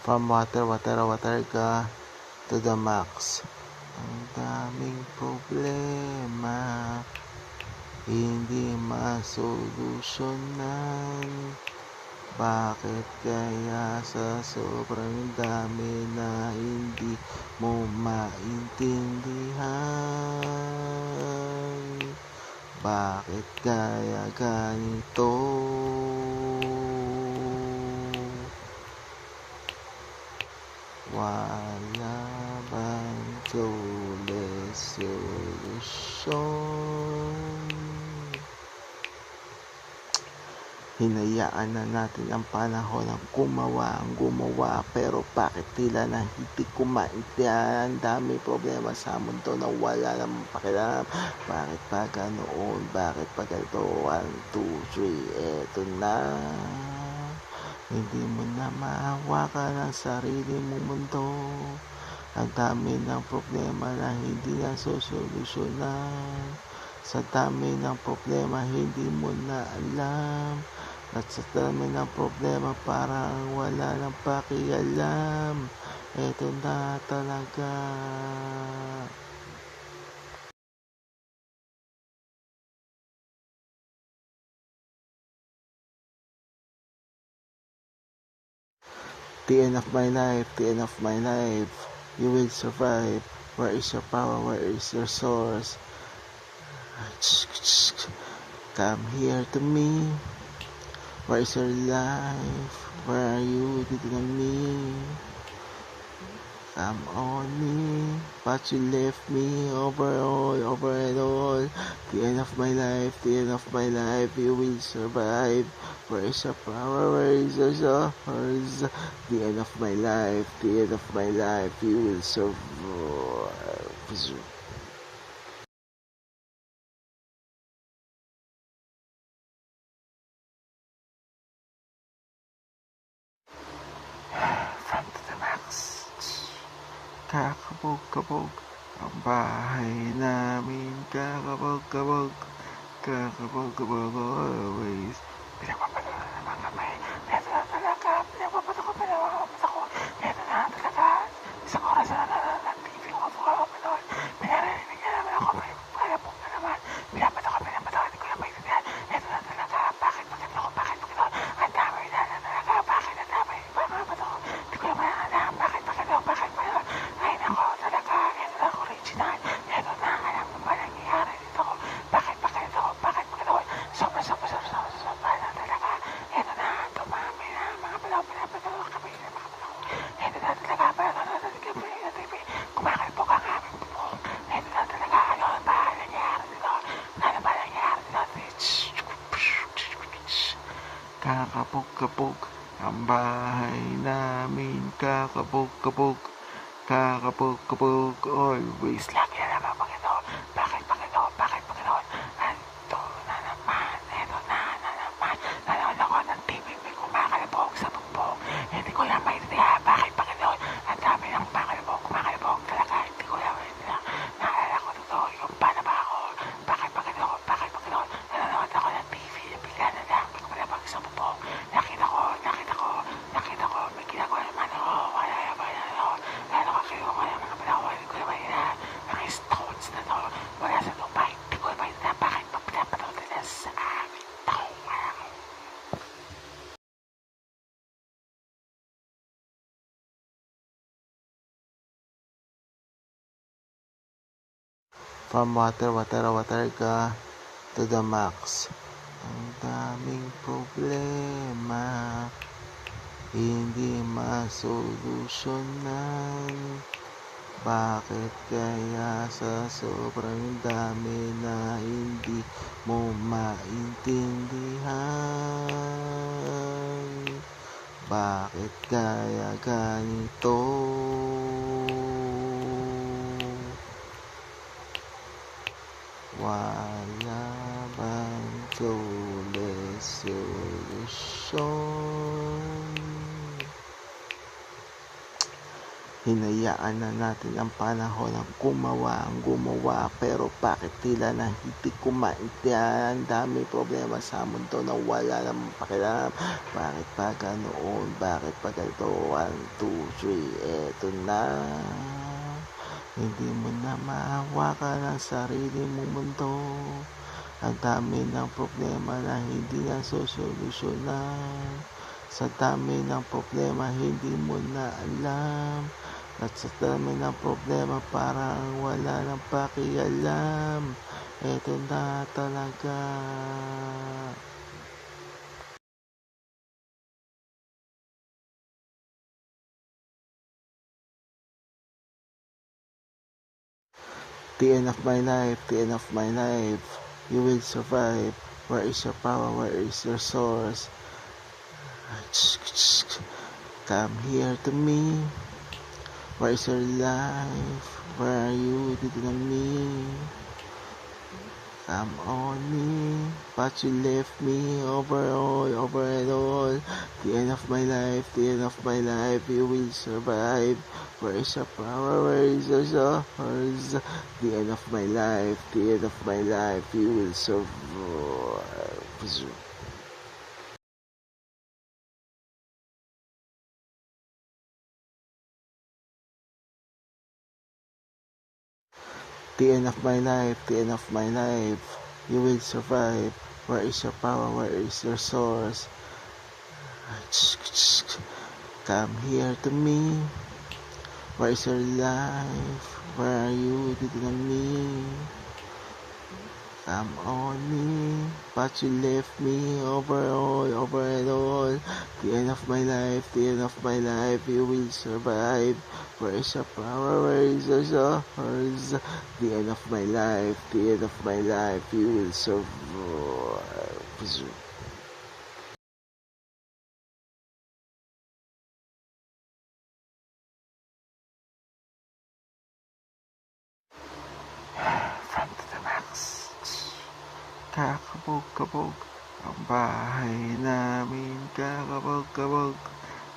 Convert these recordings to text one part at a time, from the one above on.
From water ka to the max. Ang daming problema, hindi masolusyonan. Bakit kaya sa sobrang dami na hindi mo maintindihan? Bakit kaya ganito? Wala bang solusyon? Hinayaan na natin ang panahon ang gumawa, pero bakit tila na hindi ko maintindihan? Ang dami problema sa mundo na wala namang pakialam. Bakit pa ganoon? Bakit pa ganito? 1, 2, 3, eto na. Hindi mo na mahawakan ang sarili mong mundo. Ang dami ng problema na hindi na sosolusyonan. Sa dami ng problema hindi mo na alam. At sa dami ng problema parang wala nang pakialam. Eto na talaga. The end of my life, the end of my life. You will survive. Where is your power? Where is your source? Come here to me. Where is your life? Where are you? Dito na me. Come on me. But you left me over and all. The end of my life, the end of my life. You will survive. Where is your power? Where is your source? The end of my life, the end of my life. You will survive. From to the max. Kakabog-kabog ang bahay namin. Kakabog-kabog. Kakabog-kabog always. Pinagpapadala naman kami. Neto na talaga. Pinagpapadala ko. Neto na talaga. Isang oras na ng TV ko. Pinapapanood. Pinarinig na naman ako. Pinapog na naman. Pinapanood ko. Hindi ko na maintindihan. Neto na talaga. Bakit pagkano ko? Bakit pagkano? Ang dami na talaga. Bakit ang dami? Bakit ako? Hindi ko na maintindihan. Bakit pagkano? Bakit pagkano? Ay nako talaga. Ito na original. Ito na. Alam mo ba nangyayari dito? Bakit pagkano? Bakit pagkano? Sobra na talaga. Ito na. Dumami na. Mga palaw. Kami na mga palaw. Ito na talaga. Kumakalpok ang aming bubong. Ito na talaga. Ano ba nangyayari dito? Ano ba nangyayari dito? Kakapog-kapog ang bahay namin. Kakapog-kapog. Kakapog-kapog. Always lagi na naman Panginoon. Bakit Panginoon? Bakit Panginoon? Ito na naman. Ito na naman. Nanonood ako ng TV. May kumakalabog sa bubong. Hindi ko na maintindihan. Bakit Panginoon? Ang dami ng kumakalabog talaga. Hindi ko na maintindihan. Naalala ko totoo. Yung paano ba ako? Bakit Panginoon? Bakit Panginoon? Nanonood ako ng TV. Bigla na lang. May kumalabog sa bubong. Nakita ko. May ginagawa naman ako. Lalo ka kayo ko ng mga panahon. Hindi ko na maintindihan. Mga stones na to. Wala sa lupa. Hindi ko na maintindihan. Bakit pa pinapanood nila sa amin? From water ka to the max. Ang daming problema, hindi masolusyonan. Bakit kaya sa sobrang dami na hindi mo maintindihan? Bakit kaya ganito? Wala bang solusyon? Hinayaan na natin ang panahon ng gumawa, pero bakit tila na hindi ko maintindihan? Ang daming problema sa mundo na wala namang pakialam. Bakit pa ganoon? Bakit pa ganito? 1, 2, 3, eto na. Hindi mo na mahawakan ang sarili mong mundo. Ang dami ng problema na hindi na sosolusyonan. Sa dami ng problema hindi mo na alam. At sa dami ng problema parang wala nang pakialam. Eto na talaga. The end of my life, the end of my life. You will survive. Where is your power? Where is your source? Come here to me. Where is your life? Where are you? Dito na me. Come on me. But you left me over and all. The end of my life, the end of my life. You will survive. Where is your power? Where is your source? The end of my life, the end of my life. You will survive. The end of my life, the end of my life. You will survive. Where is your power? Where is your source? Come here to me. Where is your life? Where are you? Dito na me. Come on me. But you left me over and all. The end of my life, the end of my life. You will survive. Where is your power? Where is your source? The end of my life, the end of my life. You will survive. From to the max. Kakabog-kabog ang bahay namin. Kakabog-kabog.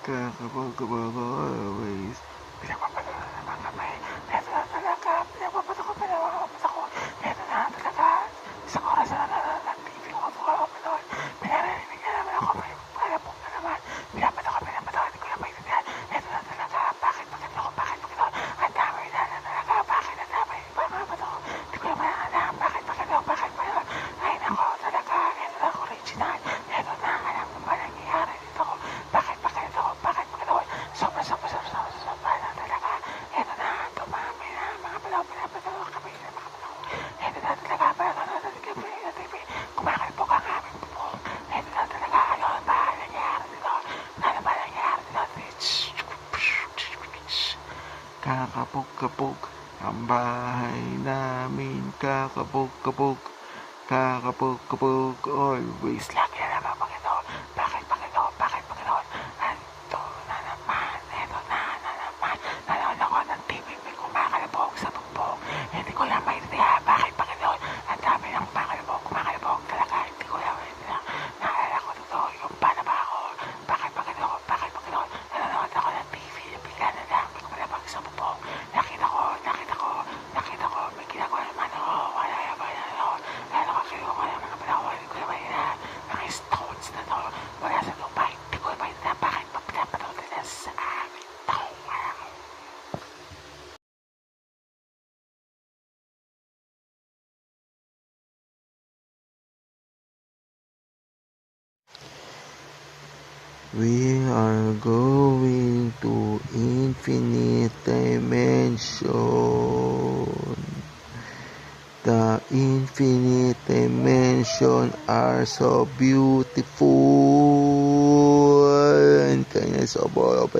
Kakabog-kabog always. Pinagpapalo na naman kami. Neto na talaga. Pinagpapalo ko. Neto na talaga. Isang oras na ng TV ko. Pinarinig na naman ako. Pinagpapalapog na naman. Pinapato ko. Hindi ko na maintindihan. Neto na talaga. Bakit pagkakita ko? Bakit pagkakita ko? Ang dami na talaga. Bakit ang dami? Bakit ko? Hindi ko naman alam. Bakit pagkakita ko? Bakit pa yun? Ay nako talaga. Ito na original. Ito na. Alam mo ba nangyayari dito ko? Bakit pagkakita ko? Bakit pagkakita ko? Sobra na talaga. Ito na. Dumami na. Mga palaw kami na mga palaw. Ito na talaga. Parang ano na TV. Kumakalpok ang aming bubong. Ito na talaga. Ano ba nangyayari dito? Ano ba nangyayari dito? Kakapog-kapog ang bahay namin. Kakapog-kapog. Kakapog-kapog always. Lagi na naman Panginoon. Bakit Panginoon? Ito na naman. Ito na naman. Nanonood ako ng TV. May kumakalabog sa bubong. Hindi ko lang maintindihan. Bakit Panginoon? Ang dami ng kumakalabog talaga. Hindi ko lang maintindihan. Naalala ko totoo yung paano ba ako. Bakit Panginoon? Nanonood ako ng TV. Bigla na lang. May kumalabog sa bubong. Nakita ko. May ginagawa naman ako. Wala kinuha ko ng mga panahon. Hindi ko na maintindihan. Mga stones na to. Wala sa lupa. Hindi ko na maintindihan. Bakit papinapanood nila sa amin to? We are going to infinite dimension. The infinite dimension are so beautiful and kindness of all.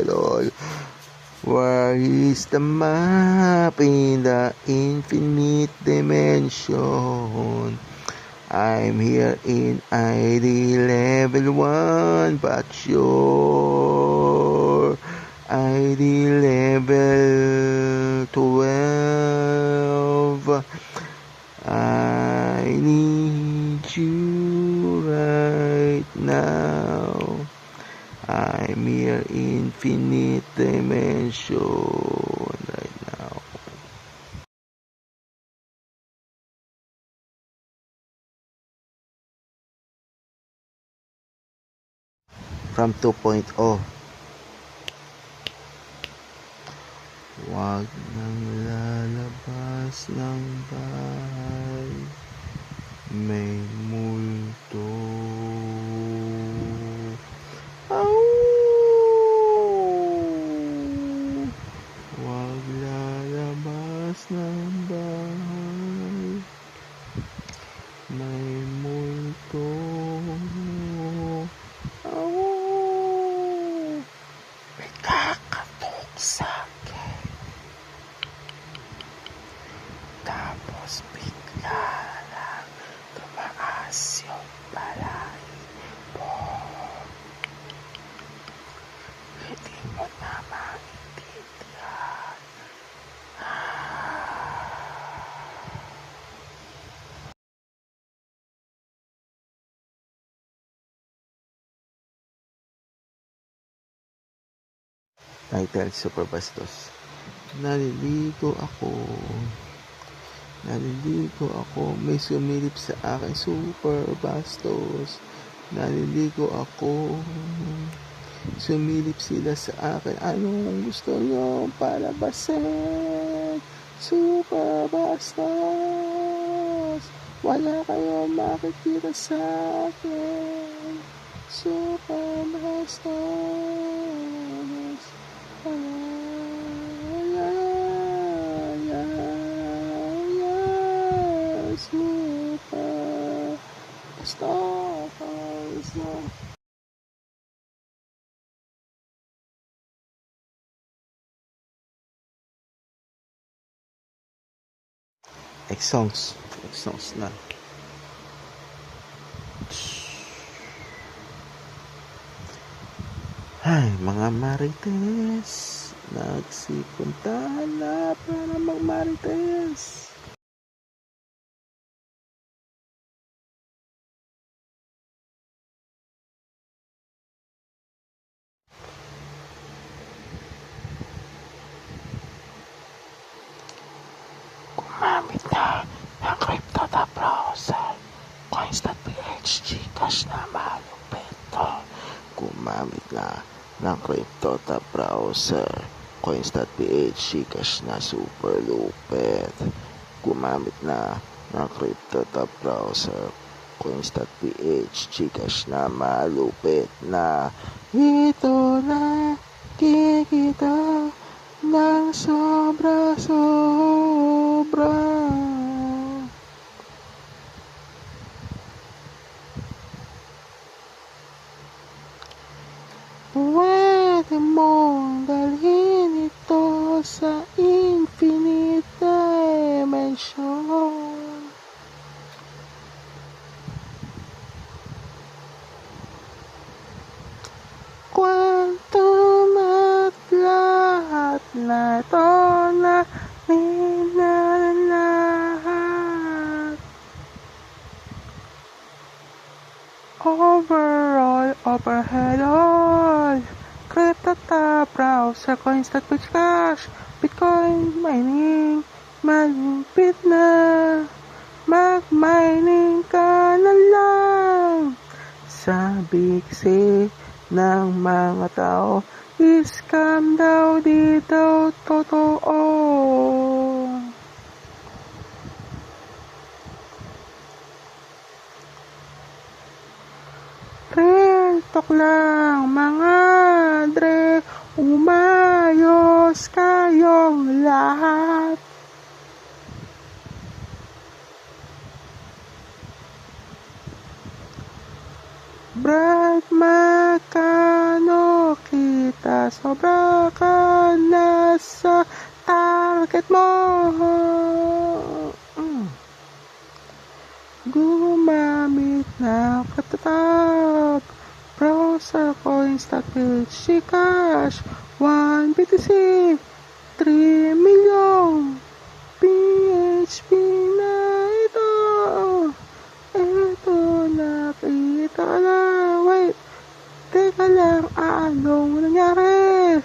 Where is the map in the infinite dimension? I'm here in ID level 1, but your ID level 12. I need you right now. I'm here infinite infinite dimension right now. From 2.0. Huwag nang lalabas ng bahay, may multo. Huwag lalabas ng bahay, may multo. May kakatok sa'kin. Tapos bigla lang tumaas yung balahibo. Hindi mo na maintindihan. Title, Super Bastos. Naliligo ako, may sumilip sa akin, Super Bastos. Naliligo ako, sumilip sila sa akin, anong gusto nyo palabasin? Super Bastos, wala kayong makikita sa akin. Super Bastos, Super Bastos. Songs na. Ay, mga marites, nagsipuntahan na para magmarites. Gumamit na ng Crypto browser, Coins.ph, Gcash na malupit to. Gumamit na ng Crypto browser, Coins.ph, Gcash na super lupit. Gumamit na ng Crypto browser, Coins.ph, Gcash na malupit na. Ito na kikita ng sobra-sobra. Pwede mong dalhin ito sa infinite dimension. Kwento na't lahat na ito na lahat. Overall, overhead all. Crypto browser, Coins.ph, Cash, Bitcoin mining, malupit na. Mag-mining ka na lang. Sabi kasi ng mga tao, scam daw dito totoo. Real talk lang mga dre, umayos kayong lahat. Brad, magkano kita? Sobra ka na sa target mo. Gumamit na Crypto browser, Coins.ph, Gcash, 1 BTC, 3 million PHP na ito. Ito nakita na. Wait, teka lang, anong nangyari?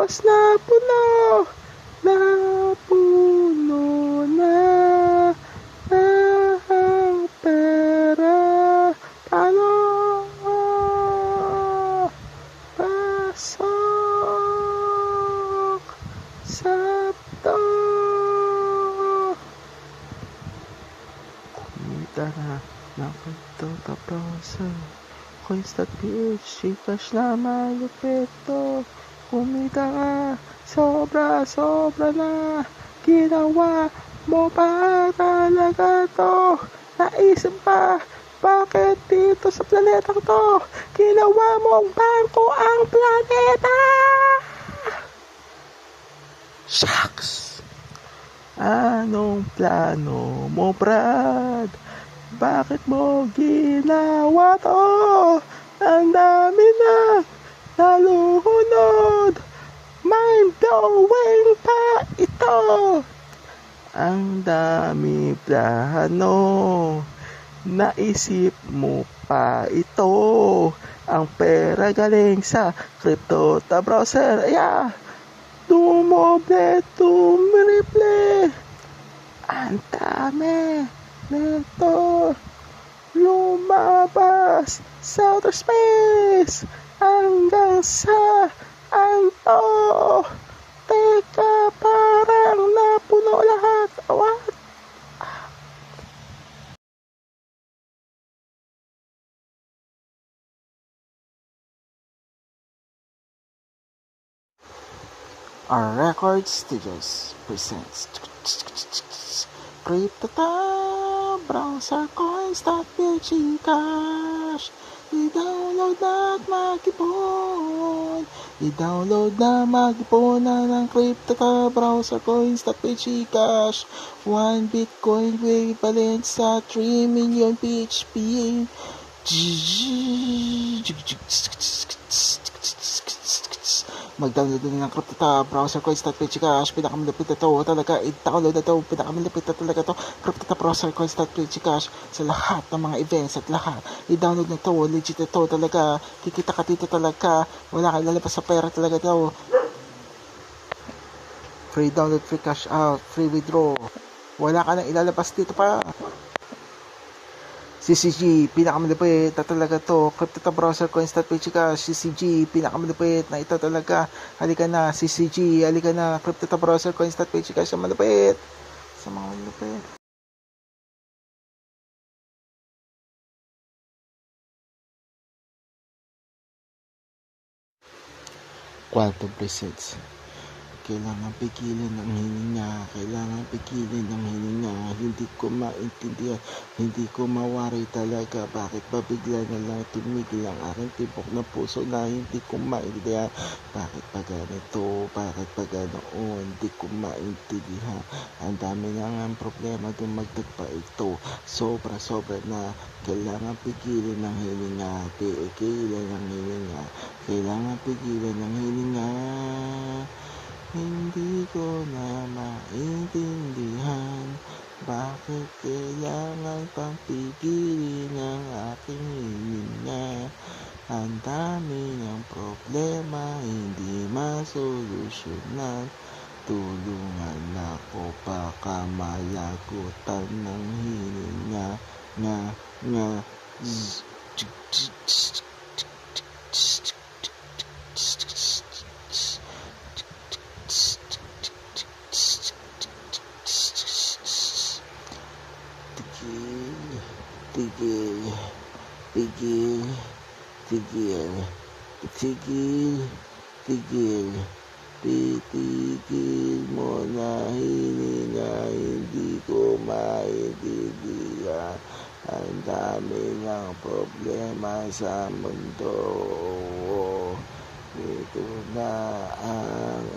Tapos napuno na ang pera. Paano? Pasok Sabdo. Kumita na ng pagtataprosa. Coins.ph, Gcash na malupit to. Kumita ka, sobra na. Ginawa mo pa talaga to. Naisip pa, bakit dito sa planetang to ginawa mong bangko ang planeta? Shucks! Anong plano mo, Brad? Bakit mo ginawa to? Ang dami na naluhunod. Mind-blowing pa ito. Ang dami plano. Naisip mo pa ito. Ang pera galing sa crypto ta browser. Dumoble, tumriple. Ang dami nito lumabas sa outer space hanggang sa anto. Teka, parang napuno lahat. What? Our Record Studios presents Crypto Browser Coins.ph Cash. I-download na at mag-ipon. I-download na mag-ipon na ng Crypto Browser Coins.ph Cash. 1 Bitcoin equivalent sa 3 million PHP. Mag-download na ng Crypto Browser Coins.ph Cash. Pinakamalapit na to talaga. I-download na to. Pinakamalapit na talaga to. Crypto Browser Coins.ph Cash. Sa lahat ng mga events at lahat. I-download na to. Legit na to talaga. Kikita ka dito talaga. Wala kang lalabas sa pera talaga to. Free download, free cash out, free withdraw. Wala ka nang ilalabas dito pa. CCG, pinakamalupit na talaga to. Crypto Browser Coins.ph Cash. CCG, pinakamalupit na ito talaga. Halika na, CCG, halika na. Crypto Browser Coins.ph Cash, sa malupit. Sa mga malupit. Quantum presents. Kailangan pigilan ng hininga. Kailangan pigilan ng hininga. Hindi ko maintindihan. Hindi ko mawari talaga. Bakit ba bigla na lang tumigil ang aking tibok ng puso na hindi ko maintindihan. Bakit pa ganito? Bakit pa ganoon? Hindi ko maintindihan. Ang dami na nga ang problema dumagdag pa ito. Sobra na. Kailangan pigilan ng hininga. Pigilan ng hininga. Kailangan pigilan ng hininga. Hindi ko na maintindihan bakit kailangan pang pigilin ang aking hininga. Ang dami ng problema hindi masolusyonan. Tulungan ako baka malagutan ng hininga. Titigil mo na hininga, hindi ko maintindihan. Ang dami ng problema sa mundo. Ito na ang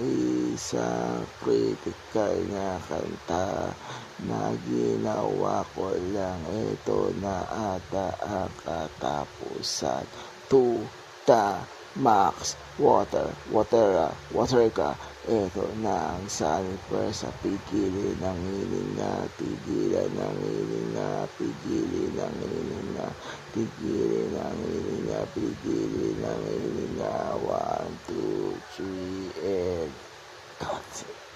isang critical na kanta na ginawa ko lang. Ito na ata ang katapusan. To the max. Water ka. Eto na ang Sunny Persa, pigilin ang hininga, tigilan ang hininga, pigilin ang hininga, tigilin ang hininga, pigilin ang hininga, 1, 2, 3, and cut.